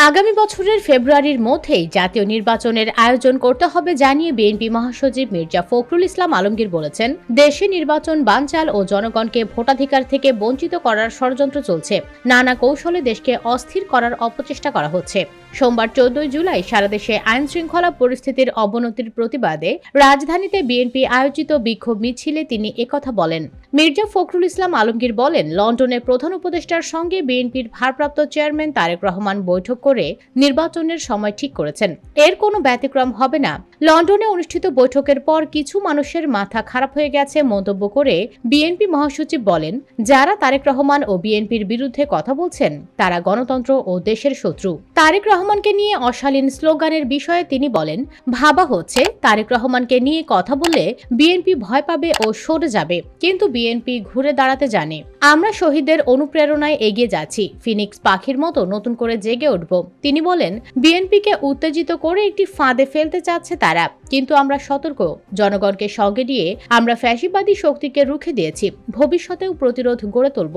আগামী বছরের ফেব্রুয়ারির মধ্যেই জাতীয় নির্বাচনের আয়োজন করতে হবে জানিয়ে বিএনপি মহাসচিব মির্জা ফখরুল ইসলাম আলমগীর বলেছেন, দেশে নির্বাচন বানচাল ও জনগণকে ভোটাধিকার থেকে বঞ্চিত করার ষড়যন্ত্র চলছে। নানা কৌশলে দেশকে অস্থির করার অপচেষ্টা করা হচ্ছে। সোমবার 14 জুলাই সারা দেশে আইন শৃঙ্খলা পরিস্থিতির অবনতির প্রতিবাদে রাজধানীতে বিএনপি আয়োজিত বিক্ষোভ মিছিলে তিনি একথা বলেন। মির্জা ফখরুল ইসলাম আলমগীর বলেন, লন্ডনে প্রধান উপদেষ্টার সঙ্গে বিএনপির ভারপ্রাপ্ত চেয়ারম্যান তারেক রহমান বৈঠক করে নির্বাচনের সময় ঠিক করেছেন। এর কোনো ব্যতিক্রম হবে না। লন্ডনে অনুষ্ঠিত বৈঠকের পর কিছু মানুষের মাথা খারাপ হয়ে গেছে মন্তব্য করে বিএনপি মহাসচিব বলেন, যারা তারেক রহমান ও বিএনপির বিরুদ্ধে কথা বলছেন তারা গণতন্ত্র ও দেশের শত্রু। তারেক রহমানকে নিয়ে অশালীন স্লোগানের বিষয়ে তিনি বলেন, ভাবা হচ্ছে তারেক রহমানকে নিয়ে কথা বললে বিএনপি ভয় পাবে ও সরে যাবে, কিন্তু বিএনপি ঘুরে দাঁড়াতে জানে। আমরা শহীদদের অনুপ্রেরণায় এগিয়ে যাচ্ছি, ফিনিক্স পাখির মতো নতুন করে জেগে উঠব। তিনি বলেন, বিএনপিকে উত্তেজিত করে একটি ফাঁদে ফেলতে চাচ্ছে তারা, কিন্তু আমরা সতর্ক। জনগণকে সঙ্গে নিয়ে আমরা ফ্যাসিবাদী শক্তিকে রুখে দিয়েছি, ভবিষ্যতেও প্রতিরোধ গড়ে তুলব।